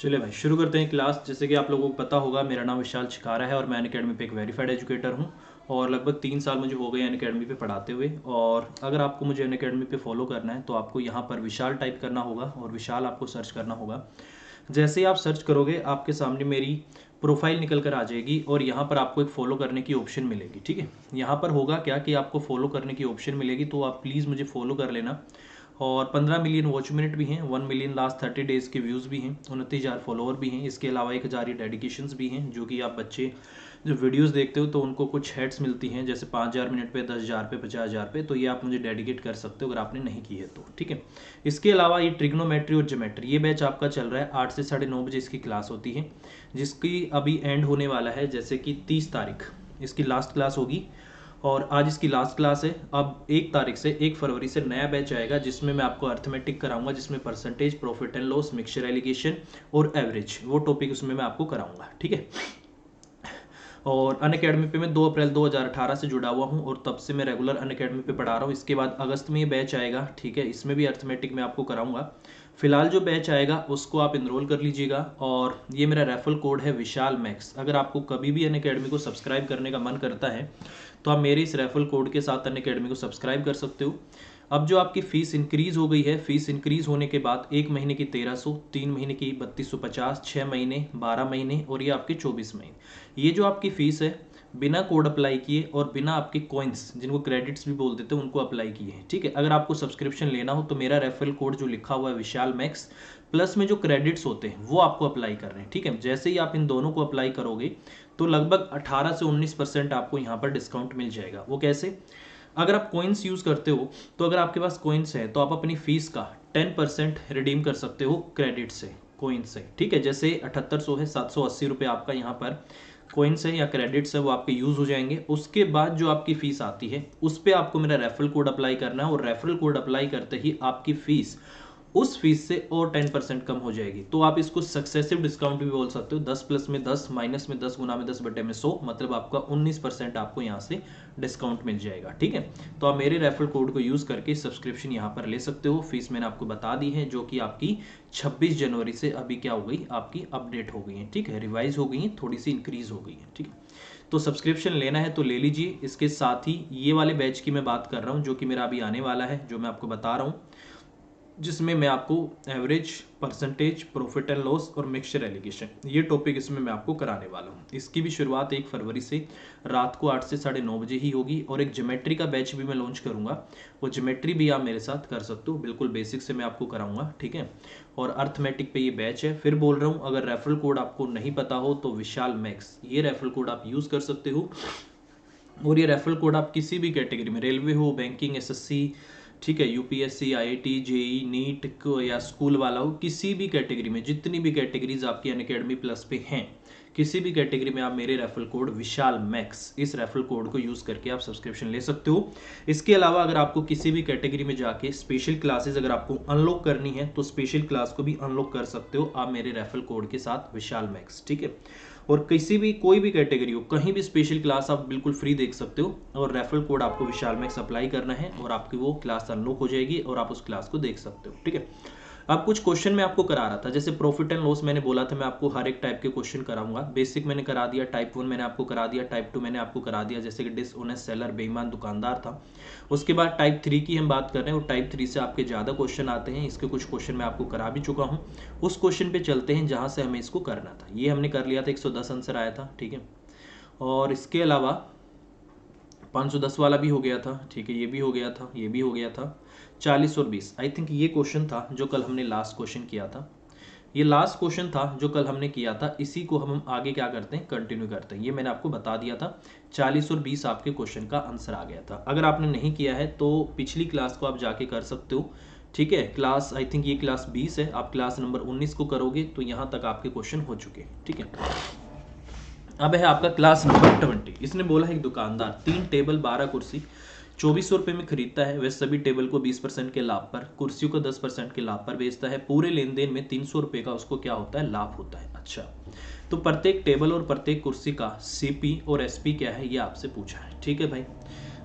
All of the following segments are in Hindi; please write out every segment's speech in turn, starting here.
चलिए भाई शुरू करते हैं क्लास। जैसे कि आप लोगों को पता होगा, मेरा नाम विशाल छिकारा है और मैं अनअकैडमी पे एक वेरीफाइड एजुकेटर हूँ और लगभग 3 साल मुझे हो गए अनअकैडमी पे पढ़ाते हुए। और अगर आपको मुझे अनअकैडमी पे फॉलो करना है तो आपको यहाँ पर विशाल टाइप करना होगा और विशाल आपको सर्च करना होगा। जैसे ही आप सर्च करोगे आपके सामने मेरी प्रोफाइल निकल कर आ जाएगी और यहाँ पर आपको एक फॉलो करने की ऑप्शन मिलेगी। ठीक है, यहाँ पर होगा क्या कि आपको फॉलो करने की ऑप्शन मिलेगी, तो आप प्लीज़ मुझे फॉलो कर लेना। और 15 मिलियन वॉच मिनट भी हैं, 1 मिलियन लास्ट 30 डेज़ के व्यूज़ भी हैं, 29,000 फॉलोअर भी हैं। इसके अलावा 1,000 ये डेडिकेशंस भी हैं, जो कि आप बच्चे जो वीडियोस देखते हो तो उनको कुछ हेड्स मिलती हैं, जैसे 5,000 मिनट पे, 10,000 पे, 50,000 पे। तो ये आप मुझे डेडिकेट कर सकते हो अगर आपने नहीं की है तो। ठीक है, इसके अलावा ये ट्रिग्नोमेट्री और ज्योमेट्री ये बैच आपका चल रहा है। 8 से 9:30 बजे इसकी क्लास होती है, जिसकी अभी एंड होने वाला है, जैसे कि 30 तारीख इसकी लास्ट क्लास होगी और आज इसकी लास्ट क्लास है। अब 1 तारीख से 1 फरवरी से नया बैच आएगा, जिसमें मैं आपको अर्थमेटिक कराऊंगा, जिसमें percentage, profit and loss, mixture allegation और एवरेज, वो टॉपिक उसमें मैं आपको कराऊंगा। ठीक है, और अनअकैडमी पे मैं 2 अप्रैल 2018 से जुड़ा हुआ हूँ और तब से मैं रेगुलर अनअकैडमी पे पढ़ा रहा हूँ। इसके बाद अगस्त में ये बैच आएगा। ठीक है, इसमें भी अर्थमेटिक मैं आपको कराऊंगा। फिलहाल जो बैच आएगा उसको आप इनरोल कर लीजिएगा और ये मेरा रेफरल कोड है विशाल मैक्स। अगर आपको कभी भी अनअकैडमी को सब्सक्राइब करने का मन करता है तो आप मेरे इस रेफरल कोड के साथ अनअकैडमी को सब्सक्राइब कर सकते हो। अब जो आपकी फ़ीस इंक्रीज़ हो गई है, फ़ीस इंक्रीज़ होने के बाद 1 महीने की 1300, 3 महीने की 3250, 6 महीने, 12 महीने और ये आपके 24 महीने। ये जो आपकी फ़ीस है बिना कोड अप्लाई किए और बिना आपके कॉइन्स, जिनको क्रेडिट्स भी बोल देते हैं, उनको अप्लाई किए हैं। ठीक है, अगर आपको सब्सक्रिप्शन लेना हो तो मेरा रेफरल कोड जो लिखा हुआ है विशाल मैक्स, प्लस में जो क्रेडिट्स होते हैं वो आपको अप्लाई कर रहे हैं। ठीक है, जैसे ही आप इन दोनों को अप्लाई करोगे तो लगभग 18 से 19% आपको यहाँ पर डिस्काउंट मिल जाएगा। वो कैसे? अगर आप कॉइन्स यूज़ करते हो तो अगर आपके पास कॉइन्स है तो आप अपनी फीस का 10% रिडीम कर सकते हो क्रेडिट से, कॉइन से। ठीक है, जैसे 7800 है, 780 रुपये आपका यहाँ पर कॉइन्स है या क्रेडिट्स है, वो आपके यूज़ हो जाएंगे। उसके बाद जो आपकी फ़ीस आती है उस पर आपको मेरा रेफरल कोड अप्लाई करना है और रेफरल कोड अप्लाई करते ही आपकी फ़ीस उस फीस से और 10% कम हो जाएगी। तो आप इसको सक्सेसिव डिस्काउंट भी बोल सकते हो। 10 प्लस में 10, माइनस में 10, गुना में 10, बटे में 100, मतलब आपका 19% आपको यहाँ से डिस्काउंट मिल जाएगा। ठीक है, तो आप मेरे रेफरल कोड को यूज़ करके सब्सक्रिप्शन यहाँ पर ले सकते हो। फीस मैंने आपको बता दी है, जो कि आपकी 26 जनवरी से अभी क्या हो गई, आपकी अपडेट हो गई है। ठीक है, रिवाइज हो गई है, थोड़ी सी इंक्रीज हो गई है। ठीक है, तो सब्सक्रिप्शन लेना है तो ले लीजिए। इसके साथ ही ये वाले बैच की मैं बात कर रहा हूँ, जो कि मेरा अभी आने वाला है, जो मैं आपको बता रहा हूँ, जिसमें मैं आपको average, percentage, profit and loss और मिक्सचर एलिगेशन, ये टॉपिक इसमें मैं आपको कराने वाला हूँ। इसकी भी शुरुआत 1 फरवरी से रात को 8 से 9:30 बजे ही होगी। और एक ज्योमेट्री का बैच भी मैं लॉन्च करूँगा, वो ज्योमेट्री भी आप मेरे साथ कर सकते हो, बिल्कुल बेसिक से मैं आपको कराऊंगा। ठीक है, और अर्थमेटिक पे ये बैच है। फिर बोल रहा हूँ, अगर रेफरल कोड आपको नहीं पता हो तो विशाल मैक्स, ये रेफरल कोड आप यूज़ कर सकते हो। और ये रेफरल कोड आप किसी भी कैटेगरी में, रेलवे हो, बैंकिंग, एसएससी, ठीक है, यूपीएससी, आईआईटी, जेई, नीट या स्कूल वाला हो, किसी भी कैटेगरी में, जितनी भी कैटेगरीज आपकी अनअकैडमी प्लस पे हैं, किसी भी कैटेगरी में आप मेरे रेफरल कोड विशाल मैक्स, इस रेफरल कोड को यूज़ करके आप सब्सक्रिप्शन ले सकते हो। इसके अलावा अगर आपको किसी भी कैटेगरी में जाके स्पेशल क्लासेस अगर आपको अनलॉक करनी है तो स्पेशल क्लास को भी अनलॉक कर सकते हो आप मेरे रेफरल कोड के साथ विशाल मैक्स। ठीक है, और किसी भी कोई भी कैटेगरी हो, कहीं भी स्पेशल क्लास आप बिल्कुल फ्री देख सकते हो और रेफरल कोड आपको विशाल मैक्स अप्लाई करना है और आपकी वो क्लास अनलॉक हो जाएगी और आप उस क्लास को देख सकते हो। ठीक है, अब कुछ क्वेश्चन मैं आपको करा रहा था, जैसे प्रॉफिट एंड लॉस मैंने बोला था मैं आपको हर एक टाइप के क्वेश्चन कराऊंगा। बेसिक मैंने करा दिया, टाइप 1 मैंने आपको करा दिया, टाइप 2 मैंने आपको करा दिया, जैसे कि डिसऑनेस्ट सेलर, बेईमान दुकानदार था। उसके बाद टाइप 3 की हम बात कर रहे हैं और टाइप 3 से आपके ज़्यादा क्वेश्चन आते हैं। इसके कुछ क्वेश्चन मैं आपको करा भी चुका हूँ। उस क्वेश्चन पे चलते हैं जहाँ से हमें इसको करना था। ये हमने कर लिया था, 110 आंसर आया था। ठीक है, और इसके अलावा 510 वाला भी हो गया था। ठीक है, ये भी हो गया था, ये भी हो गया था। 40 और 20, आई थिंक ये क्वेश्चन था जो कल हमने लास्ट क्वेश्चन किया था। ये लास्ट क्वेश्चन था जो कल हमने किया था, इसी को हम आगे क्या करते हैं, कंटिन्यू करते हैं। ये मैंने आपको बता दिया था। 40 और 20 आपके क्वेश्चन का आंसर आ गया था। अगर आपने नहीं किया है तो पिछली क्लास को आप जाके कर सकते हो। ठीक है, क्लास, आई थिंक ये क्लास 20 है, आप क्लास नंबर 19 को करोगे तो यहाँ तक आपके क्वेश्चन हो चुके हैं। ठीक है, अब है आपका क्लास नंबर 20। इसने बोला है एक दुकानदार 3 टेबल 12 कुर्सी 2400 रुपये में खरीदता है। वह सभी टेबल को 20% के लाभ पर, कुर्सियों को 10% के लाभ पर बेचता है। पूरे लेन देन में 300 रुपये का उसको क्या होता है, लाभ होता है। अच्छा, तो प्रत्येक टेबल और प्रत्येक कुर्सी का सीपी और एसपी क्या है, ये आपसे पूछा है। ठीक है भाई,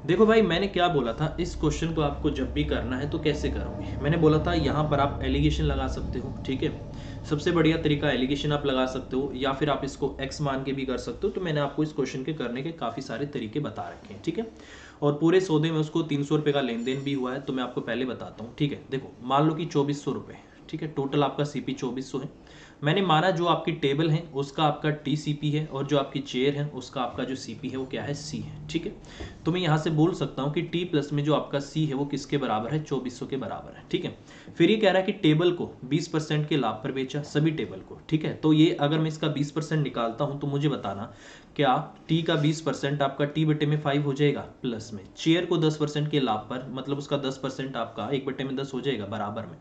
देखो भाई, मैंने क्या बोला था, इस क्वेश्चन को आपको जब भी करना है तो कैसे करोगे। मैंने बोला था यहाँ पर आप एलिगेशन लगा सकते हो, ठीक है। सबसे बढ़िया तरीका एलिगेशन आप लगा सकते हो, या फिर आप इसको एक्स मान के भी कर सकते हो। तो मैंने आपको इस क्वेश्चन के करने के काफ़ी सारे तरीके बता रखे हैं, ठीक है। और पूरे सौदे में उसको 300 रुपये का लेन देन भी हुआ है, तो मैं आपको पहले बताता हूँ, ठीक है। देखो, मान लो कि 2400 रुपये, ठीक है, टोटल आपका सीपी 2400 है। मैंने माना जो आपकी टेबल है उसका आपका टीसीपी है, और जो आपकी चेयर है उसका आपका जो सीपी है वो क्या है, सी है, ठीक है। तो मैं यहाँ से बोल सकता हूँ कि टी प्लस में जो आपका सी है वो किसके बराबर है, 2400 के बराबर है, ठीक है। फिर ये कह रहा है कि टेबल को 20% के लाभ पर बेचा, सभी टेबल को, ठीक है। तो ये अगर मैं इसका 20% निकालता हूँ तो मुझे बताना क्या टी का 20% आपका टी बटे में 5 हो जाएगा, प्लस में चेयर को 10% के लाभ पर, मतलब उसका 10% आपका 1 बटे में 10 हो जाएगा बराबर में।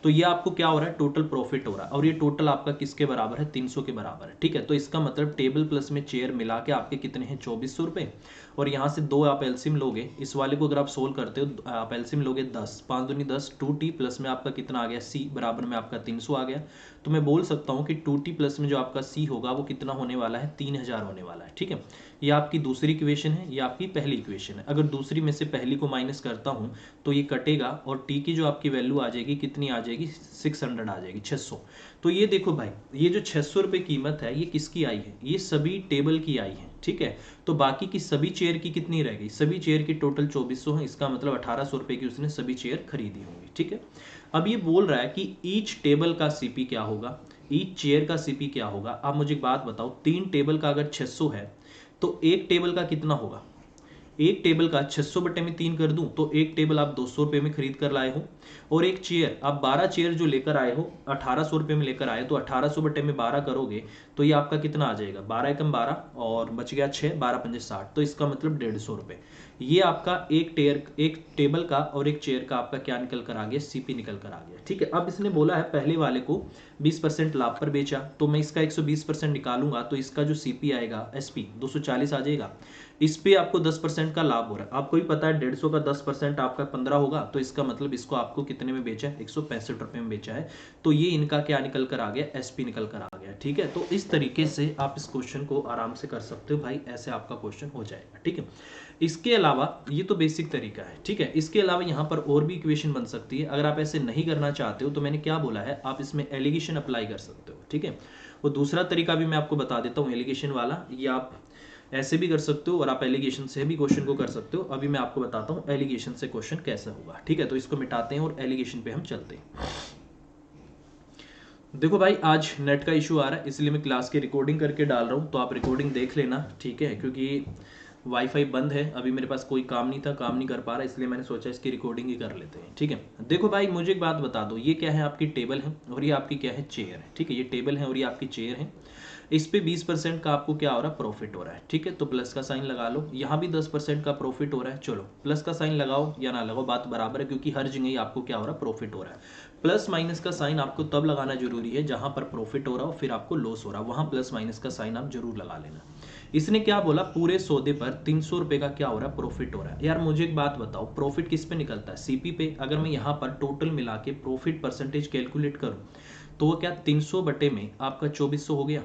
तो ये आपको क्या हो रहा है, टोटल प्रॉफिट हो रहा है, और ये टोटल आपका किसके बराबर है, 300 के बराबर है, ठीक है। तो इसका मतलब टेबल प्लस में चेयर मिला के आपके कितने हैं, 2400 रुपये। और यहाँ से दो आप एलसीएम लोगे, इस वाले को अगर आप सोल्व करते हो, आप एलसीएम लोगे 10, 5 दूनी 10, 2t प्लस में आपका कितना आ गया, सी बराबर में आपका 300 आ गया। तो मैं बोल सकता हूँ कि 2t प्लस में जो आपका सी होगा वो कितना होने वाला है, 3000 होने वाला है, ठीक है। ये आपकी दूसरी इक्वेशन है, ये आपकी पहली इक्वेशन है। अगर दूसरी में से पहली को माइनस करता हूँ तो ये कटेगा, और टी की जो आपकी वैल्यू आ जाएगी कितनी आ जाएगी, 600 आ जाएगी, 600। तो ये देखो भाई, ये जो 600 रुपये कीमत है ये किसकी आई है, ये सभी टेबल की आई है, ठीक है। तो बाकी की सभी चेयर की कितनी रह गई, सभी चेयर की टोटल 2400 है, इसका मतलब 1800 रुपये की उसने सभी चेयर खरीदी होंगी, ठीक है। अब ये बोल रहा है कि ईच टेबल का सीपी क्या होगा, ईच चेयर का सीपी क्या होगा। आप मुझे एक बात बताओ, 3 टेबल का अगर 600 है तो एक टेबल का कितना होगा, एक टेबल का 600 बटे में 3 कर दूं तो एक टेबल आप 200 रुपये में खरीद कर लाए हो, और एक चेयर आप 12 चेयर जो लेकर आए हो 1800 रुपये में लेकर आए, तो 1800 बटे में 12 करोगे तो ये आपका कितना आ जाएगा, 12 एकम 12 और बच गया 6, 12 पंजे 60, तो इसका मतलब 150 रुपये। ये आपका एक टेबल का और एक चेयर का आपका क्या निकल कर आ गया, सीपी निकल कर आ गया, ठीक है। अब इसने बोला है पहले वाले को 20% लाभ पर बेचा, तो मैं इसका 120% निकालूंगा तो इसका जो सीपी आएगा, एसपी 240 आ जाएगा। इस पे आपको 10% का लाभ हो रहा है, आपको भी पता है 150 का 10% आपका 15 होगा, तो इसका मतलब इसको आपको कितने में बेचा है, 165 रुपये में बेचा है। तो ये इनका क्या निकल कर आ गया, एसपी निकल कर आ गया, ठीक है। तो इस तरीके से आप इस क्वेश्चन को आराम से कर सकते हो भाई, ऐसे आपका क्वेश्चन हो जाएगा, ठीक है। इसके अलावा ये तो बेसिक तरीका है, ठीक है। इसके अलावा यहाँ पर और भी इक्वेशन बन सकती है। अगर आप ऐसे नहीं करना चाहते हो तो मैंने क्या बोला है, आप इसमें एलिगेशन अप्लाई कर सकते हो, ठीक है। वो दूसरा तरीका भी मैं आपको बता देता हूँ एलिगेशन वाला, ये आप ऐसे भी कर सकते हो और आप एलिगेशन से भी क्वेश्चन को कर सकते हो। अभी मैं आपको बताता हूँ एलिगेशन से क्वेश्चन कैसा होगा, ठीक है। तो इसको मिटाते हैं और एलिगेशन पे हम चलते हैं। देखो भाई, आज नेट का इशू आ रहा है इसलिए मैं क्लास की रिकॉर्डिंग करके डाल रहा हूँ, तो आप रिकॉर्डिंग देख लेना, ठीक है। क्योंकि वाईफाई बंद है, अभी मेरे पास कोई काम नहीं था, काम नहीं कर पा रहा, इसलिए मैंने सोचा इसकी रिकॉर्डिंग ही कर लेते हैं, ठीक है। देखो भाई, मुझे एक बात बता दो, ये क्या है, आपकी टेबल है और ये आपकी क्या है, चेयर है, ठीक है। ये टेबल है और ये आपकी चेयर है। इस पे 20% का आपको क्या हो रहा है, प्रॉफिट हो रहा है, ठीक है। तो प्लस का साइन लगा लो, यहाँ भी 10% का प्रॉफिट हो रहा है, चलो प्लस का साइन लगाओ या ना लगाओ बात बराबर है, क्योंकि हर जगह ही आपको क्या हो रहा है, प्रॉफिट हो रहा है। प्लस माइनस का साइन आपको तब लगाना जरूरी है जहां पर प्रॉफिट हो रहा हो, फिर आपको लॉस हो रहा है, वहां प्लस माइनस का साइन आप जरूर लगा लेना। इसने क्या बोला, पूरे सौदे पर 300 रुपये का क्या हो रहा है, प्रॉफिट हो रहा है। यार मुझे एक बात बताओ, प्रॉफिट किस पे निकलता है, सीपी पे। अगर मैं यहाँ पर टोटल मिला के प्रॉफिट परसेंटेज कैलकुलेट करूँ तो वो क्या 300 बटे में आपका 2400 हो गया,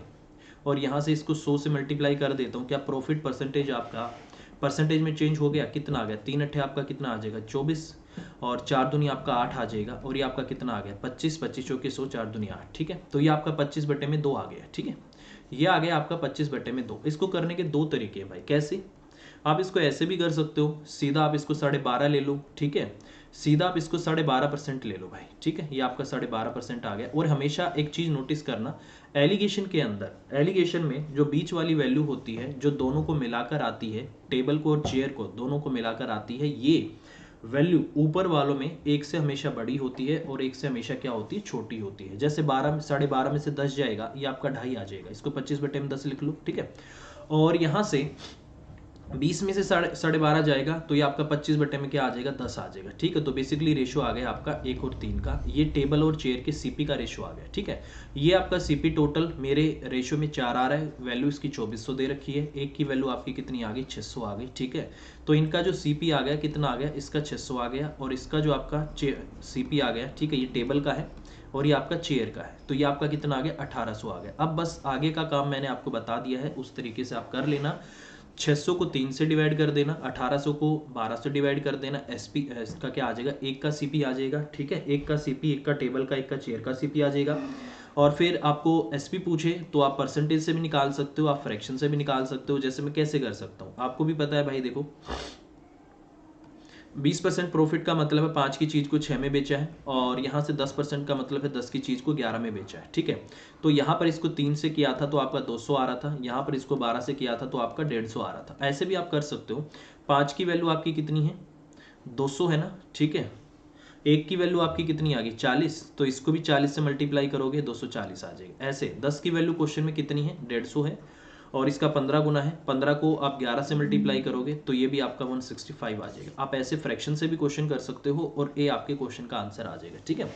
और यहाँ से इसको 100 से मल्टीप्लाई कर देता हूँ, क्या प्रॉफिट परसेंटेज आपका परसेंटेज में चेंज हो गया, कितना आ गया, 3 अट्ठे आपका कितना आ जाएगा, 24, और 4 दूनी आपका 8 आ जाएगा, और ये आपका कितना आ गया, 25, 25 चौके 100, 4 दूनी 8, ठीक है। तो ये आपका 25 बटे में 2 आ गया, ठीक है। ये आ गया आपका 25 बटे में 2। इसको करने के दो तरीके हैं भाई, कैसे, आप इसको ऐसे भी कर सकते हो, सीधा आप इसको 12.5 ले लो, ठीक है। सीधा आप इसको 12.5% ले लो भाई, ठीक है। ये आपका 12.5% आ गया। और हमेशा एक चीज नोटिस करना, एलिगेशन के अंदर, एलिगेशन में जो बीच वाली वैल्यू होती है, जो दोनों को मिलाकर आती है, टेबल को और चेयर को दोनों को मिलाकर आती है, ये वैल्यू ऊपर वालों में एक से हमेशा बड़ी होती है और एक से हमेशा क्या होती है, छोटी होती है। जैसे 12.5 में से 10 जाएगा, ये आपका 2.5 आ जाएगा, इसको 25 बटे में 10 लिख लो, ठीक है। और यहाँ से 20 में से 12.5 जाएगा तो ये आपका 25 बटे में क्या आ जाएगा, 10 आ जाएगा, ठीक है। तो बेसिकली रेशो आ गया आपका 1 और 3 का, ये टेबल और चेयर के सीपी का रेशो आ गया, ठीक है। ये आपका सीपी टोटल मेरे रेशो में 4 आ रहा है, वैल्यू इसकी 2400 दे रखी है, एक की वैल्यू आपकी कितनी आ गई, 600 आ गई, ठीक है। तो इनका जो सीपी आ गया कितना आ गया, इसका 600 आ गया, और इसका जो आपका सीपी आ गया, ठीक है, ये टेबल का है और ये आपका चेयर का है, तो ये आपका कितना आ गया, 1800 आ गया। अब बस आगे का काम मैंने आपको बता दिया है, उस तरीके से आप कर लेना। 600 को 3 से डिवाइड कर देना, 1800 को 12 से डिवाइड कर देना, एसपी इसका क्या आ जाएगा, एक का सीपी आ जाएगा, ठीक है, एक का सीपी, एक का टेबल का, एक का चेयर का सीपी आ जाएगा। और फिर आपको एसपी पूछे तो आप परसेंटेज से भी निकाल सकते हो, आप फ्रैक्शन से भी निकाल सकते हो। जैसे मैं कैसे कर सकता हूँ, आपको भी पता है भाई, देखो 20% प्रॉफिट का मतलब है 5 की चीज़ को 6 में बेचा है, और यहाँ से 10% का मतलब है 10 की चीज़ को 11 में बेचा है, ठीक है। तो यहाँ पर इसको 3 से किया था तो आपका 200 आ रहा था, यहाँ पर इसको 12 से किया था तो आपका 150 आ रहा था। ऐसे भी आप कर सकते हो। 5 की वैल्यू आपकी कितनी है, 200 है ना, ठीक है। एक की वैल्यू आपकी कितनी आ गई, 40, तो इसको भी 40 से मल्टीप्लाई करोगे 240 आ जाएगा। ऐसे 10 की वैल्यू क्वेश्चन में कितनी है, 150 है, और इसका 15 गुना है, 15 को आप 11 से मल्टीप्लाई करोगे तो ये भी आपका 165 आ जाएगा। आप ऐसे फ्रैक्शन से भी क्वेश्चन कर सकते हो और ए आपके क्वेश्चन का आंसर आ जाएगा, ठीक है।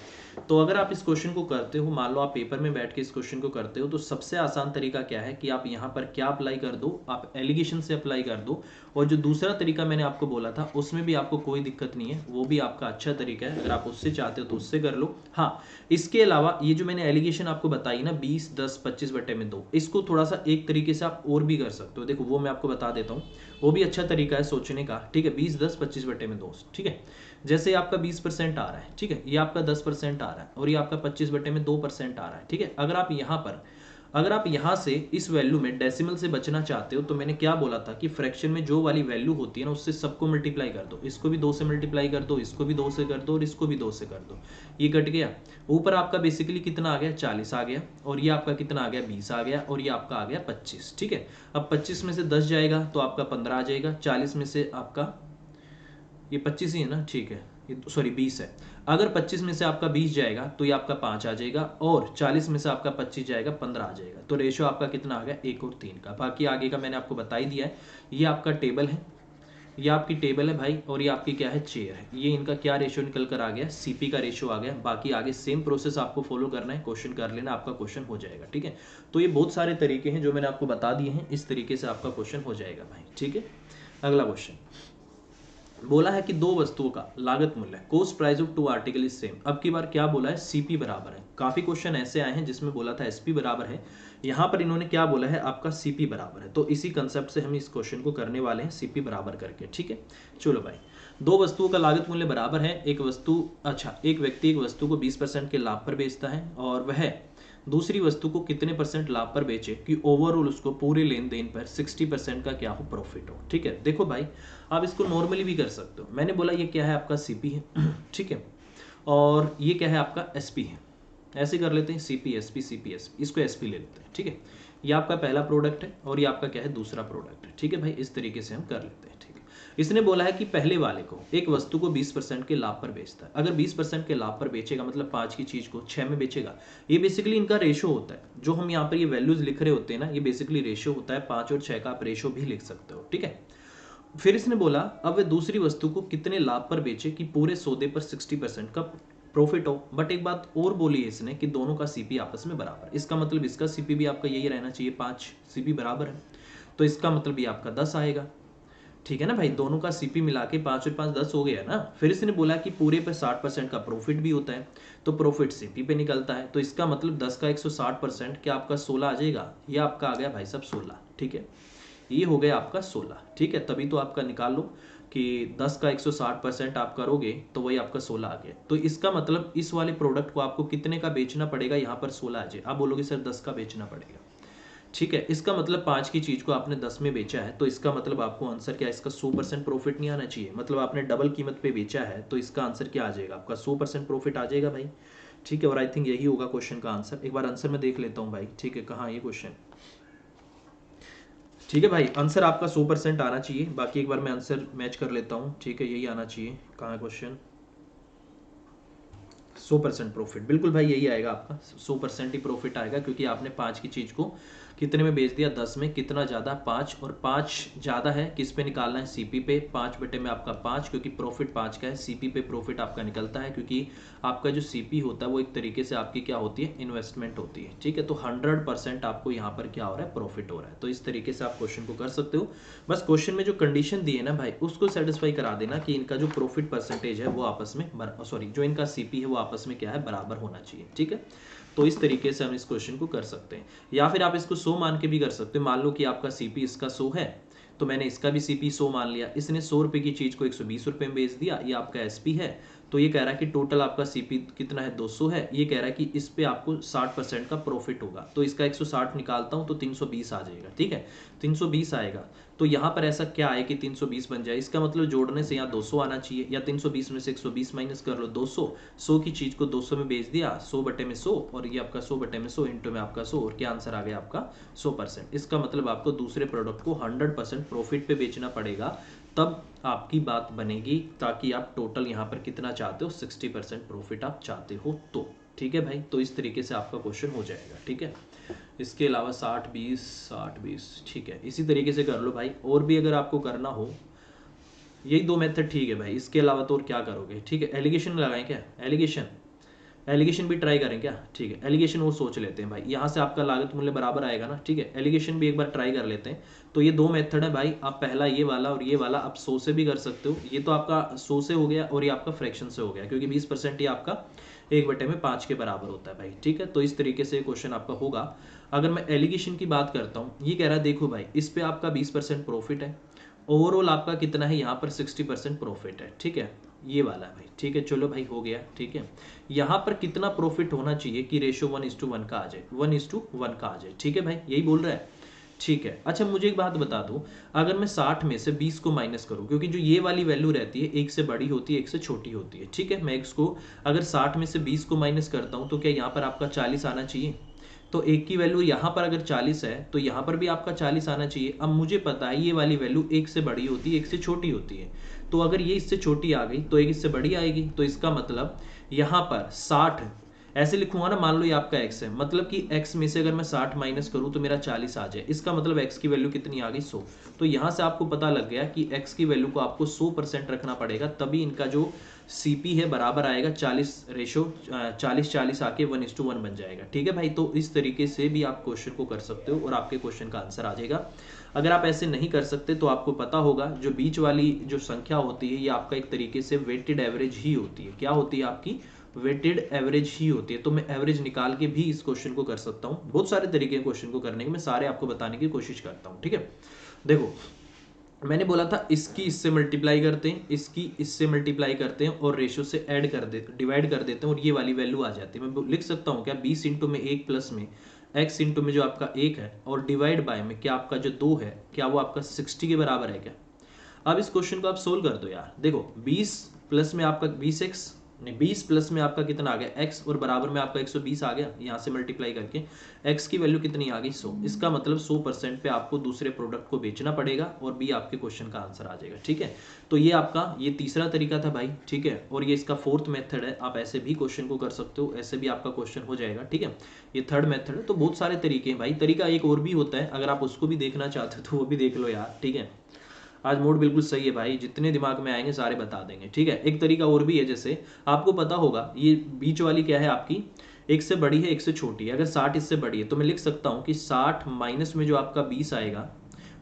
तो अगर आप इस क्वेश्चन को करते हो, मान लो आप पेपर में बैठ के इस क्वेश्चन को करते हो, तो सबसे आसान तरीका क्या है कि आप यहाँ पर क्या अप्लाई कर दो, आप एलिगेशन से अप्लाई कर दो। और जो दूसरा तरीका मैंने आपको बोला था उसमें भी आपको कोई दिक्कत नहीं है, वो भी आपका अच्छा तरीका है। अगर आप उससे चाहते हो तो उससे कर लो। हाँ, इसके अलावा ये जो मैंने एलिगेशन आपको बताई ना 20, 10, 25/2, इसको थोड़ा सा एक तरीके से आप और भी कर सकते हो। देखो वो मैं आपको बता देता हूँ, वो भी अच्छा तरीका है सोचने का, ठीक है। 20, 10, 25/2, ठीक है। जैसे आपका 20% आ रहा है, ठीक है, ये आपका 10% आ रहा है, और ये आपका 25/2% आ रहा है, ठीक है। अगर आप यहाँ से इस वैल्यू में डेसिमल से बचना चाहते हो तो मैंने क्या बोला था कि फ्रैक्शन में जो वाली वैल्यू होती है ना उससे सबको मल्टीप्लाई कर दो। इसको भी 2 से मल्टीप्लाई कर दो, इसको भी 2 से कर दो, और इसको भी 2 से कर दो। ये कट गया, ऊपर आपका बेसिकली कितना आ गया, 40 आ गया, और ये आपका कितना आ गया, 20 आ गया, और ये आपका आ गया 25, ठीक है। अब 25 में से 10 जाएगा तो आपका 15 आ जाएगा, 40 में से आपका, ये 25 ही है ना, ठीक है, ये सॉरी 20 है। अगर 25 में से आपका 20 जाएगा तो ये आपका 5 आ जाएगा, और 40 में से आपका 25 जाएगा, 15 आ जाएगा। तो रेशियो आपका कितना आ गया, 1 और 3 का। बाकी आगे का मैंने आपको बता ही दिया है। ये आपका टेबल है, ये आपकी टेबल है भाई, और ये आपकी क्या है, चेयर है। ये इनका क्या रेशियो निकल कर आ गया, सीपी का रेशियो आ गया। बाकी आगे सेम प्रोसेस आपको फॉलो करना है, क्वेश्चन कर लेना, आपका क्वेश्चन हो जाएगा, ठीक है। तो ये बहुत सारे तरीके हैं जो मैंने आपको बता दिए हैं, इस तरीके से आपका क्वेश्चन हो जाएगा भाई, ठीक है। अगला क्वेश्चन बोला है कि दो वस्तुओं का लागत मूल्य, cost price of two article is same. अब की बार क्या बोला है, सीपी बराबर है। काफी क्वेश्चन ऐसे आए हैं जिसमें बोला था एसपी बराबर है, यहाँ पर इन्होंने क्या बोला है, आपका सीपी बराबर है। तो इसी कंसेप्ट से हम इस क्वेश्चन को करने वाले हैं, सीपी बराबर करके, ठीक है। चलो भाई, दो वस्तुओं का लागत मूल्य बराबर है। एक व्यक्ति एक वस्तु को 20% के लाभ पर बेचता है, और वह दूसरी वस्तु को कितने परसेंट लाभ पर बेचे कि ओवरऑल उसको पूरे लेन देन पर 60% का क्या हो, प्रॉफिट हो, ठीक है। देखो भाई, आप इसको नॉर्मली भी कर सकते हो। मैंने बोला ये क्या है, आपका सीपी है, ठीक है, और ये क्या है, आपका एसपी है। ऐसे कर लेते हैं, सीपी एसपी, सीपी एसपी, इसको एसपी ले लेते हैं, ठीक है। ये आपका पहला प्रोडक्ट है और ये आपका क्या है, दूसरा प्रोडक्ट है, ठीक है भाई। इस तरीके से हम कर लेते हैं, ठीक है। इसने बोला है कि पहले वाले को एक वस्तु को 20% के लाभ पर बेचता है। अगर 20% के लाभ पर बेचेगा मतलब 5 की चीज को 6 में बेचेगा। ये बेसिकली इनका रेशो होता है, जो हम यहाँ पर ये वैल्यूज लिख रहे होते हैं ना, ये बेसिकली रेशो होता है। 5 और 6 का आप रेशो भी लिख सकते हो, ठीक है। फिर इसने बोला अब वे दूसरी वस्तु को कितने लाभ पर बेचे कि पूरे सौदे पर 60% का प्रॉफिट हो। बट एक बात और बोली है इसने कि दोनों का सीपी आपस में बराबर। इसका मतलब इसका सीपी भी आपका यही रहना चाहिए, 5 सीपी बराबर है, तो इसका मतलब ये आपका 10 आएगा, ठीक है ना भाई। दोनों का सीपी मिला के 5 और 5 10 हो गया ना। फिर इसने बोला कि पूरे पे 60% का प्रॉफिट भी होता है, तो प्रॉफिट सीपी पे निकलता है। तो इसका मतलब 10 का 160% क्या आपका 16 आ जाएगा। ये आपका आ गया भाई साहब 16, ठीक है। ये हो गया आपका 16, ठीक है। तभी तो आपका निकाल लो कि 10 का 160% आप करोगे तो वही आपका 16 आ गया। तो इसका मतलब इस वाले प्रोडक्ट को आपको कितने का बेचना पड़ेगा, यहाँ पर 16 आ जाए। आप बोलोगे सर 10 का बेचना पड़ेगा, ठीक है। इसका मतलब 5 की चीज को आपने 10 में बेचा है, तो इसका मतलब आपको आंसर क्या है, इसका 100% प्रॉफिट नहीं आना चाहिए। मतलब आपने डबल कीमत पे बेचा है, तो इसका आंसर क्या आ जाएगा, आपका 100% प्रॉफिट आ जाएगा भाई, ठीक है। और आई थिंक यही होगा क्वेश्चन का आंसर। एक बार आंसर मैं देख लेता हूँ भाई, ठीक है, कहाँ ये क्वेश्चन, ठीक है भाई। आंसर आपका 100% आना चाहिए। बाकी एक बार मैं आंसर मैच कर लेता हूँ, ठीक है। यही आना चाहिए, कहाँ है क्वेश्चन, 100% प्रॉफिट, बिल्कुल भाई यही आएगा आपका, 100% ही प्रॉफिट आएगा, क्योंकि आपने 5 की चीज को कितने में बेच दिया, 10 में। कितना ज्यादा, 5, और 5 ज्यादा है किस पे निकालना है, सीपी पे। 5 बटे में आपका 5, क्योंकि प्रॉफिट 5 का है, सीपी पे प्रॉफिट आपका निकलता है, क्योंकि आपका जो सीपी होता है वो एक तरीके से आपकी क्या होती है, इन्वेस्टमेंट होती है, ठीक है। तो 100% आपको यहाँ पर क्या हो रहा है, प्रॉफिट हो रहा है। तो इस तरीके से आप क्वेश्चन को कर सकते हो। बस क्वेश्चन में जो कंडीशन दी है ना भाई, उसको सेटिस्फाई करा देना कि इनका जो प्रॉफिट परसेंटेज है वो आपस में, सॉरी, जो इनका सीपी है वो आपस में क्या है, बराबर होना चाहिए, ठीक है। तो इस तरीके से हम इस क्वेश्चन को कर सकते हैं। या फिर आप इसको 100 मान के भी कर सकते हो। मान लो कि आपका सीपी इसका 100 है, तो मैंने इसका भी सीपी 100 मान लिया। इसने 100 रुपये की चीज़ को 120 रुपये में बेच दिया, ये आपका एसपी है। तो ये कह रहा है कि टोटल आपका सीपी कितना है, 200 है। ये कह रहा है कि इस पे आपको 60% का प्रॉफिट होगा। तो इसका 160 निकालता हूँ तो 320 आ जाएगा, ठीक है, 320 आएगा। तो यहाँ पर ऐसा क्या है कि 320 बन जाए, इसका मतलब जोड़ने से यहाँ 200 आना चाहिए, या 320 में से 120 माइनस कर लो, 200। 100 की चीज़ को 200 में बेच दिया, 100 बटे में 100, और ये आपका 100 बटे में 100 इंटू में आपका 100, और क्या आंसर आ गया आपका 100%। इसका मतलब आपको दूसरे प्रोडक्ट को 100% प्रॉफिट पे बेचना पड़ेगा, तब आपकी बात बनेगी, ताकि आप टोटल यहाँ पर कितना चाहते हो, 60% प्रॉफिट आप चाहते हो तो, ठीक है भाई। तो इस तरीके से आपका क्वेश्चन हो जाएगा, ठीक है। इसके अलावा 60-20 ठीक है, इसी तरीके से कर लो भाई। और भी अगर आपको करना हो, यही 2 मेथड ठीक है भाई, इसके अलावा तो और क्या करोगे, ठीक है। एलिगेशन लगाएं क्या, एलिगेशन भी ट्राई करें क्या, ठीक है। एलिगेशन वो सोच लेते हैं भाई, यहाँ से आपका लागत मूल्य बराबर आएगा ना, ठीक है। एलिगेशन भी एक बार ट्राई कर लेते हैं। तो ये 2 मेथड है भाई, आप पहला ये वाला और ये वाला आप 100 से भी कर सकते हो। ये तो आपका 100 से हो गया, और ये आपका फ्रैक्शन से हो गया, क्योंकि 20% ये आपका 1/5 के बराबर होता है भाई, ठीक है। तो इस तरीके से क्वेश्चन आपका होगा। अगर मैं एलिगेशन की बात करता हूँ, ये कह रहा है देखो भाई, इस पे आपका 20% प्रॉफिट है, ओवरऑल आपका कितना है, यहाँ पर 60% प्रॉफिट है, ठीक है, ये वाला है भाई, ठीक है। चलो भाई हो गया, ठीक है। यहाँ पर कितना प्रॉफिट होना चाहिए कि रेशो 1:1 का आ जाए, 1:1 का आ जाए, ठीक है भाई, यही बोल रहा है, ठीक है। अच्छा मुझे एक बात बता दो, अगर मैं 60 में से 20 को माइनस करूं, क्योंकि जो ये वाली वैल्यू रहती है, एक से बड़ी होती है, एक से छोटी होती है, ठीक है। मैं इसको अगर 60 में से 20 को माइनस करता हूं, तो क्या यहाँ पर आपका 40 आना चाहिए। तो एक की वैल्यू यहाँ पर अगर 40 है, तो यहाँ पर भी आपका 40 आना चाहिए। अब मुझे पता है ये वाली वैल्यू एक से बड़ी होती है, एक से छोटी होती है। तो अगर ये इससे छोटी आ गई, तो एक इससे बड़ी आएगी। तो इसका मतलब यहाँ पर 60 ऐसे लिखूंगा ना, मान लो ये आपका x है, मतलब कि x में से अगर मैं 60 माइनस करूं तो मेरा 40 आ जाए। इसका मतलब x की वैल्यू कितनी आ गई, 100। तो यहां से आपको पता लग गया कि x की वैल्यू को आपको 100% रखना पड़ेगा, तभी इनका जो CP है बराबर आएगा 40 आके 1:1 बन जाएगा, ठीक है भाई। तो इस तरीके से भी आप क्वेश्चन को कर सकते हो, और आपके क्वेश्चन का आंसर आ जाएगा। अगर आप ऐसे नहीं कर सकते, तो आपको पता होगा जो बीच वाली जो संख्या होती है, ये आपका एक तरीके से वेटेड एवरेज ही होती है। क्या होती है आपकी, वेटेड एवरेज ही होती है। तो मैं एवरेज निकाल के भी इस क्वेश्चन को कर सकता हूँ। बहुत सारे तरीके हैं क्वेश्चन को करने के, मैं सारे आपको बताने की कोशिश करता हूँ, ठीक है। देखो मैंने बोला था इसकी इससे मल्टीप्लाई करते हैं, इसकी इससे मल्टीप्लाई करते हैं, और रेशियो से ऐड कर दे, डिवाइड कर देते हैं, और ये वाली वैल्यू आ जाती है। मैं लिख सकता हूँ क्या, 20 इंटू में 1 प्लस में x इंटू में जो आपका 1 है, और डिवाइड बाय में क्या आपका जो 2 है, क्या वो आपका 60 के बराबर है क्या। अब इस क्वेश्चन को आप सोल्व कर दो यार। देखो 20 प्लस में आपका 20x, नहीं 20 प्लस में आपका कितना आ गया x, और बराबर में आपका 120 आ गया, यहाँ से मल्टीप्लाई करके x की वैल्यू कितनी आ गई, 100। इसका मतलब 100% पे आपको दूसरे प्रोडक्ट को बेचना पड़ेगा, और बी आपके क्वेश्चन का आंसर आ जाएगा, ठीक है। तो ये आपका ये तीसरा तरीका था भाई, ठीक है। और ये इसका 4th मेथड है, आप ऐसे भी क्वेश्चन को कर सकते हो, ऐसे भी आपका क्वेश्चन हो जाएगा, ठीक है। ये 3rd मेथड है। तो बहुत सारे तरीके हैं भाई। तरीका एक और भी होता है, अगर आप उसको भी देखना चाहते हो तो वो भी देख लो यार, ठीक है। आज मूड बिल्कुल सही है भाई, जितने दिमाग में आएंगे सारे बता देंगे, ठीक है। एक तरीका और भी है, जैसे आपको पता होगा ये बीच वाली क्या है आपकी, एक से बड़ी है, एक से छोटी है। अगर 60 इससे बड़ी है, तो मैं लिख सकता हूँ कि 60 माइनस में जो आपका 20 आएगा,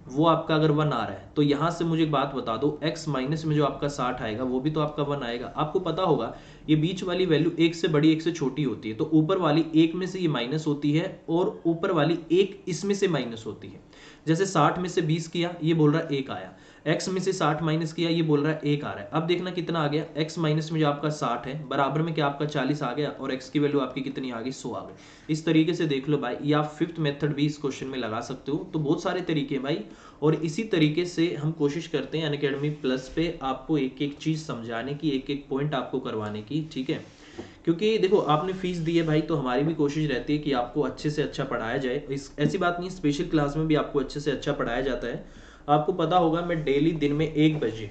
वो आपका अगर 1 आ रहा है, तो यहाँ से मुझे एक बात बता दो, x माइनस में जो आपका 60 आएगा, वो भी तो आपका 1 आएगा। आपको पता होगा ये बीच वाली वैल्यू एक से बड़ी, एक से छोटी होती है। तो ऊपर वाली एक में से ये माइनस होती है, और ऊपर वाली एक इसमें से माइनस होती है। जैसे 60 में से 20 किया, ये बोल रहा है 1 आया। x में से 60 माइनस किया, ये बोल रहा है 1 आ रहा है। अब देखना कितना आ गया, x माइनस में जो आपका 60 है, बराबर में क्या आपका 40 आ गया, और x की वैल्यू आपकी कितनी आ गई, 100 आ गई। इस तरीके से देख लो भाई, ये आप 5th मेथड भी इस क्वेश्चन में लगा सकते हो। तो बहुत सारे तरीके हैं भाई, और इसी तरीके से हम कोशिश करते हैं अनअकैडमी प्लस पे आपको एक एक चीज़ समझाने की, एक एक पॉइंट आपको करवाने की, ठीक है। क्योंकि देखो आपने फीस दी है भाई, तो हमारी भी कोशिश रहती है कि आपको अच्छे से अच्छा पढ़ाया जाए। इस ऐसी बात नहीं, स्पेशल क्लास में भी आपको अच्छे से अच्छा पढ़ाया जाता है। आपको पता होगा मैं डेली दिन में 1 बजे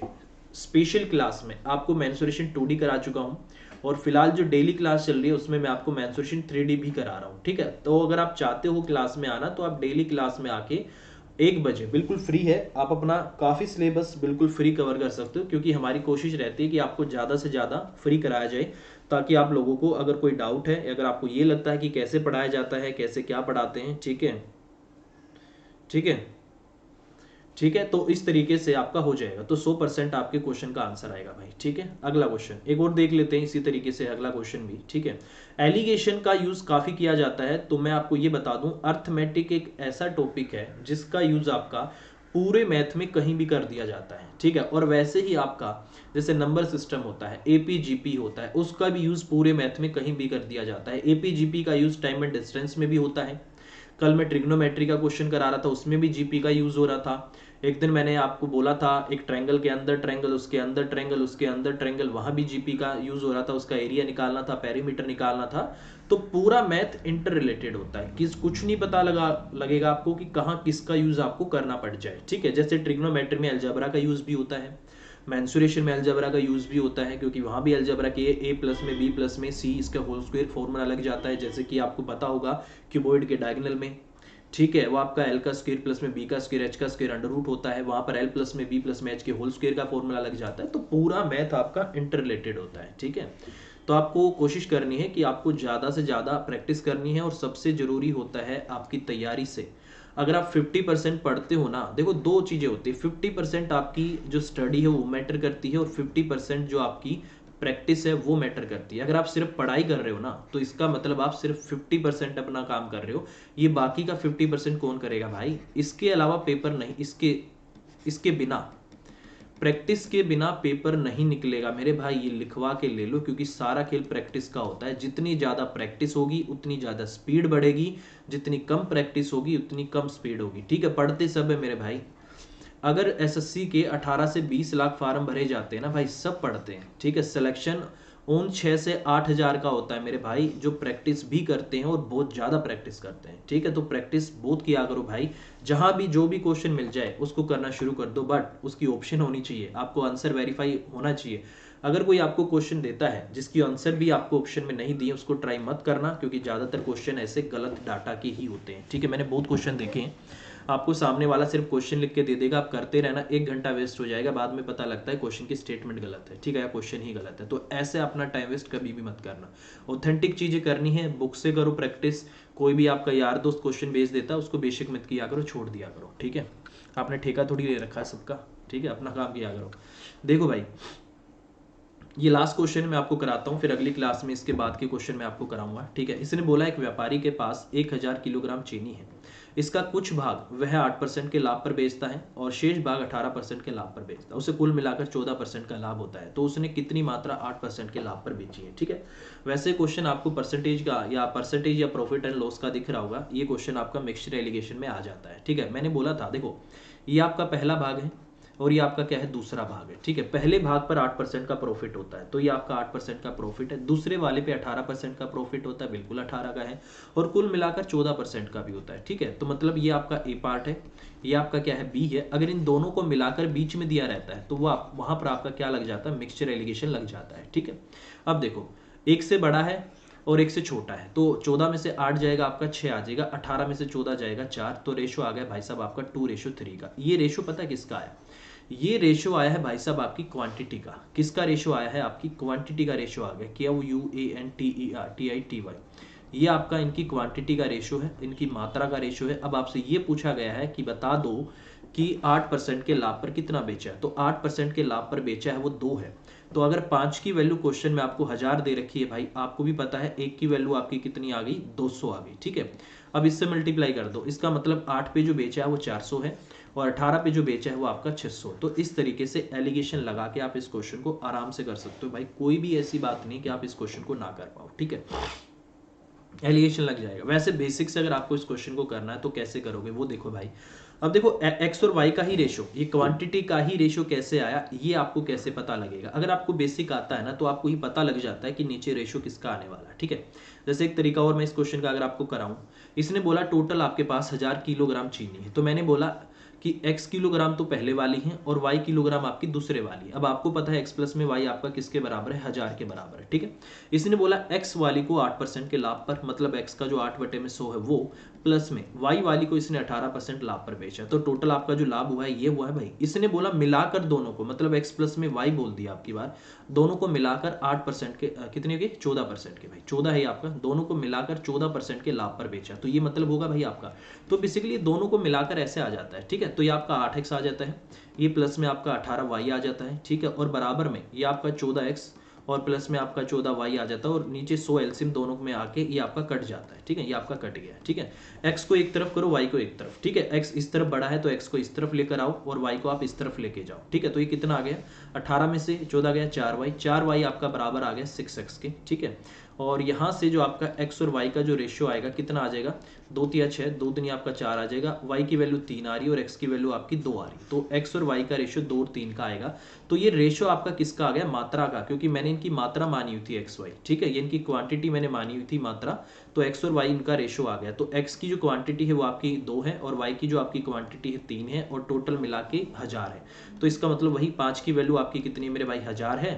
स्पेशल क्लास में आपको मेंसुरेशन 2D करा चुका हूँ, और फिलहाल जो डेली क्लास चल रही है उसमें मैं आपको मेंसुरेशन 3D भी करा रहा हूँ, ठीक है। तो अगर आप चाहते हो क्लास में आना, तो आप डेली क्लास में आके 1 बजे बिल्कुल फ्री है, आप अपना काफ़ी सिलेबस बिल्कुल फ्री कवर कर सकते हो। क्योंकि हमारी कोशिश रहती है कि आपको ज़्यादा से ज़्यादा फ्री कराया जाए, ताकि आप लोगों को अगर कोई डाउट है, अगर आपको ये लगता है कि कैसे पढ़ाया जाता है, कैसे क्या पढ़ाते हैं, ठीक है, ठीक है, ठीक है। तो इस तरीके से आपका हो जाएगा, तो 100% आपके क्वेश्चन का आंसर आएगा भाई, ठीक है। अगला क्वेश्चन एक और देख लेते हैं, इसी तरीके से अगला क्वेश्चन भी, ठीक है। एलिगेशन का यूज काफी किया जाता है, तो मैं आपको ये बता दूं, अर्थमेटिक एक ऐसा टॉपिक है जिसका यूज आपका पूरे मैथ में कहीं भी कर दिया जाता है, ठीक है। और वैसे ही आपका जैसे नंबर सिस्टम होता है, एपीजीपी होता है, उसका भी यूज पूरे मैथ में कहीं भी कर दिया जाता है। एपीजीपी का यूज टाइम एंड डिस्टेंस में भी होता है। कल मैं ट्रिग्नोमेट्री का क्वेश्चन करा रहा था, उसमें भी जीपी का यूज हो रहा था। एक दिन मैंने आपको बोला था एक ट्रायंगल के अंदर ट्रायंगल, उसके अंदर ट्रायंगल, उसके अंदर ट्रायंगल, वहां भी जीपी का यूज हो रहा था, उसका एरिया निकालना था, पेरीमीटर निकालना था। तो पूरा मैथ इंटर रिलेटेड होता है, किस कुछ नहीं पता लगेगा आपको कि कहाँ किसका यूज आपको करना पड़ जाए, ठीक है। जैसे ट्रिग्नोमेट्री में अलजेब्रा का यूज भी होता है, मेंसुरेशन में अलजेब्रा का यूज भी होता है, क्योंकि वहां भी अलजेब्रा के ए प्लस में बी प्लस में सी इसका होल स्क्वायर फॉर्मूला लग जाता है। जैसे कि आपको पता होगा क्यूबॉइड के डायगोनल में, ठीक है, वो आपका एल का स्क्वायर प्लस में बी का स्क्वायर एच का स्क्वायर अंडर रूट होता है, वहां पर एल प्लस में बी प्लस में एच के होल स्क्वायर का फॉर्मूला लग जाता है। तो पूरा मैथ आपका इंटर रिलेटेड होता है, ठीक है। तो आपको कोशिश करनी है कि आपको ज़्यादा से ज़्यादा प्रैक्टिस करनी है, और सबसे ज़रूरी होता है आपकी तैयारी से। अगर आप 50% पढ़ते हो ना, देखो दो चीज़ें होती है, 50% आपकी जो स्टडी है वो मैटर करती है, और 50% जो आपकी प्रैक्टिस है वो मैटर करती है। अगर आप सिर्फ पढ़ाई कर रहे हो ना, तो इसका मतलब आप सिर्फ 50% अपना काम कर रहे हो, ये बाकी का 50% कौन करेगा भाई? इसके अलावा पेपर नहीं, इसके बिना, प्रैक्टिस के बिना पेपर नहीं निकलेगा मेरे भाई, ये लिखवा के ले लो, क्योंकि सारा खेल प्रैक्टिस का होता है। जितनी ज़्यादा प्रैक्टिस होगी उतनी ज़्यादा स्पीड बढ़ेगी, जितनी कम प्रैक्टिस होगी उतनी कम स्पीड होगी, ठीक है। पढ़ते सब है मेरे भाई। अगर एसएससी के 18 से 20 लाख फार्म भरे जाते हैं ना भाई, सब पढ़ते हैं, ठीक है। सिलेक्शन उन 6 से 8 हजार का होता है मेरे भाई, जो प्रैक्टिस भी करते हैं और बहुत ज़्यादा प्रैक्टिस करते हैं, ठीक है। तो प्रैक्टिस बहुत किया करो भाई, जहां भी जो भी क्वेश्चन मिल जाए उसको करना शुरू कर दो, बट उसकी ऑप्शन होनी चाहिए, आपको आंसर वेरीफाई होना चाहिए। अगर कोई आपको क्वेश्चन देता है जिसकी आंसर भी आपको ऑप्शन में नहीं दिए, उसको ट्राई मत करना, क्योंकि ज़्यादातर क्वेश्चन ऐसे गलत डाटा के ही होते हैं, ठीक है। मैंने बहुत क्वेश्चन देखे हैं, आपको सामने वाला सिर्फ क्वेश्चन लिख के दे देगा, आप करते रहना, 1 घंटा वेस्ट हो जाएगा, बाद में पता लगता है क्वेश्चन की स्टेटमेंट गलत है, ठीक है, या क्वेश्चन ही गलत है। तो ऐसे अपना टाइम वेस्ट कभी भी मत करना, ऑथेंटिक चीज़ें करनी है, बुक से करो प्रैक्टिस। कोई भी आपका यार दोस्त क्वेश्चन भेज देता है, उसको बेशक मत किया करो, छोड़ दिया करो, ठीक है। आपने ठेका थोड़ी ले रखा है सबका, ठीक है, अपना काम किया करो। देखो भाई, ये लास्ट क्वेश्चन मैं आपको कराता हूँ, फिर अगली क्लास में इसके बाद के क्वेश्चन मैं आपको कराऊंगा, ठीक है। इसने बोला एक व्यापारी के पास 1000 किलोग्राम चीनी है, इसका कुछ भाग वह 8% के लाभ पर बेचता है और शेष भाग 18% के लाभ पर बेचता है, उसे कुल मिलाकर 14% का लाभ होता है, तो उसने कितनी मात्रा 8% के लाभ पर बेची है, ठीक है। वैसे क्वेश्चन आपको परसेंटेज का या प्रॉफिट एंड लॉस का दिख रहा होगा, ये क्वेश्चन आपका मिक्सचर एलिगेशन में आ जाता है, ठीक है। मैंने बोला था, देखो ये आपका पहला भाग है और ये आपका क्या है, दूसरा भाग है, ठीक है। पहले भाग पर 8% का प्रॉफिट होता है, तो ये आपका 8% का प्रॉफिट है। दूसरे वाले पे 18% का प्रॉफिट होता है, बिल्कुल 18 का है, और कुल मिलाकर 14% का भी होता है, ठीक है। तो मतलब ये आपका ए पार्ट है, ये आपका क्या है, बी है। अगर इन दोनों को मिलाकर बीच में दिया रहता है तो वो वहां पर आपका क्या लग जाता है, मिक्सचर एलिगेशन लग जाता है, ठीक है। अब देखो, एक से बड़ा है और एक से छोटा है, तो 14 में से 8 जाएगा आपका 6 आ जाएगा, 18 में से 14 जाएगा 4, तो रेशो आ गया भाई साहब आपका 2:3 का। ये रेशो पता है किसका आया? ये रेशो आया है भाई साहब आपकी क्वांटिटी का। किसका रेशो आया है? आपकी क्वांटिटी का रेशो आ गया, QUANTITY। ये आपका इनकी क्वांटिटी का रेशो है, इनकी मात्रा का रेशो है। अब आपसे ये पूछा गया है कि बता दो कि 8% के लाभ पर कितना बेचा है, तो 8% के लाभ पर बेचा है वो 2 है। तो अगर 5 की वैल्यू क्वेश्चन में आपको 1000 दे रखी है भाई, आपको भी पता है 1 की वैल्यू आपकी कितनी आ गई, 200 आ गई, ठीक है। अब इससे मल्टीप्लाई कर दो, इसका मतलब 8 पे जो बेचा है वो 400 है और 18 पे जो बेचा है वो आपका 600। तो इस तरीके से एलिगेशन लगा के आप इस क्वेश्चन को आराम से कर सकते हो भाई, कोई भी ऐसी बात नहीं कि आप इस क्वेश्चन को ना कर पाओ, ठीक है। एलिगेशन लग जाएगा। वैसे बेसिक से अगर आपको इस क्वेश्चन को करना है तो कैसे करोगे वो देखो भाई। अब देखो एक्स और वाई का ही रेशो, ये क्वांटिटी का ही रेशो कैसे आया, ये आपको कैसे पता लगेगा। अगर आपको बेसिक आता है ना तो आपको ये पता लग जाता है कि नीचे रेशो किसका आने वाला है, ठीक है। जैसे एक तरीका और मैं इस क्वेश्चन का अगर आपको कराऊं, इसने बोला टोटल आपके पास 1000 किलोग्राम चीनी है, तो मैंने बोला कि x किलोग्राम तो पहले वाली है और y किलोग्राम आपकी दूसरे वाली है। अब आपको पता है x प्लस में y आपका किसके बराबर है, 1000 के बराबर है, ठीक है। इसने बोला x वाली को 8% के लाभ पर, मतलब x का जो 8/100 है वो, प्लस में y वाली को इसने 18% लाभ पर बेचा, तो टोटल आपका जो लाभ हुआ है ये हुआ है भाई। इसने बोला मिलाकर दोनों को, मतलब x प्लस में y बोल दिया आपकी बार, दोनों को मिलाकर 8% के कितने के, 14% के भाई, 14 है आपका, दोनों को मिलाकर 14% के लाभ पर बेचा, तो ये मतलब होगा भाई आपका। तो बेसिकली दोनों को मिलाकर ऐसे आ जाता है, ठीक है। तो ये आपका 8x आ जाता है, ये प्लस में आपका 18y आ जाता है, ठीक है, और बराबर में ये आपका 14x और प्लस में आपका 14y आ जाता है और नीचे 100 एलसीएम दोनों में आके ये आपका कट जाता है। ठीक है, ये आपका कट गया। ठीक है, x को एक तरफ करो, y को एक तरफ। ठीक है, x इस तरफ बड़ा है तो x को इस तरफ लेकर आओ और y को आप इस तरफ लेके जाओ। ठीक है, तो ये कितना आ गया, 18 में से 14 गया 4y आपका बराबर आ गया 6x के। ठीक है, और यहाँ से जो आपका x और y का जो रेशियो आएगा कितना आ जाएगा, 2 तिया 6, 2 दुनिया आपका 4 आ जाएगा। y की वैल्यू 3 आ रही है और x की वैल्यू आपकी 2 आ रही है, तो x और y का रेशियो 2 और 3 का आएगा। तो ये रेशियो आपका किसका आ गया, मात्रा का, क्योंकि मैंने इनकी मात्रा मानी हुई थी x y। ठीक है, ये इनकी क्वांटिटी मैंने मानी हुई थी मात्रा, तो x और y इनका रेशियो आ गया। तो x की जो क्वांटिटी है वो आपकी 2 है और y की जो आपकी क्वांटिटी है 3 है और टोटल मिला के 1000 है। तो इसका मतलब वही 5 की वैल्यू आपकी कितनी है मेरे भाई, 1000 है।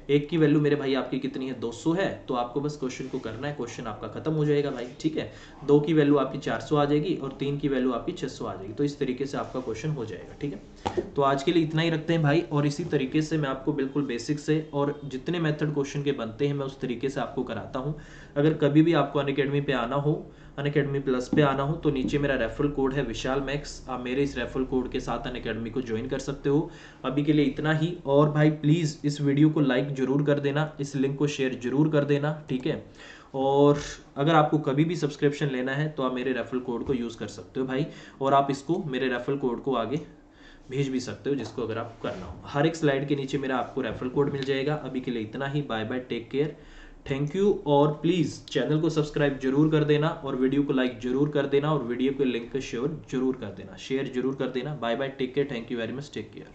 1 की वैल्यू मेरे भाई आपकी कितनी है, 200 है। तो आपको बस क्वेश्चन को करना है, क्वेश्चन आपका खत्म हो जाएगा भाई। ठीक है, 2 की वैल्यू आपकी 400 आ जाएगी और 3 की वैल्यू आपकी 600 आ जाएगी। तो इस तरीके से आपका क्वेश्चन हो जाएगा। ठीक है, तो आज के लिए इतना ही रखते हैं भाई, और इसी तरीके से मैं आपको बिल्कुल बेसिक से और जितने मेथड क्वेश्चन के बनते हैं मैं उस तरीके से आपको कराता हूँ। अगर कभी भी आपको अनअकैडमी पे आना हो, अनअकैडमी प्लस पे आना हो, तो नीचे मेरा रेफरल कोड है विशाल मैक्स, आप मेरे इस रेफरल कोड के साथ अनअकैडमी को ज्वाइन कर सकते हो। अभी के लिए इतना ही, और भाई प्लीज़ इस वीडियो को लाइक जरूर कर देना, इस लिंक को शेयर जरूर कर देना। ठीक है, और अगर आपको कभी भी सब्सक्रिप्शन लेना है तो आप मेरे रेफरल कोड को यूज़ कर सकते हो भाई, और आप इसको मेरे रेफरल कोड को आगे भेज भी सकते हो जिसको अगर आपको करना हो। हर एक स्लाइड के नीचे मेरा आपको रेफरल कोड मिल जाएगा। अभी के लिए इतना ही, bye bye, take care, thank you. और प्लीज़ चैनल को सब्सक्राइब जरूर कर देना और वीडियो को लाइक जरूर कर देना और वीडियो के लिंक को शेयर जरूर कर देना, bye bye, take care, thank you very much, take care.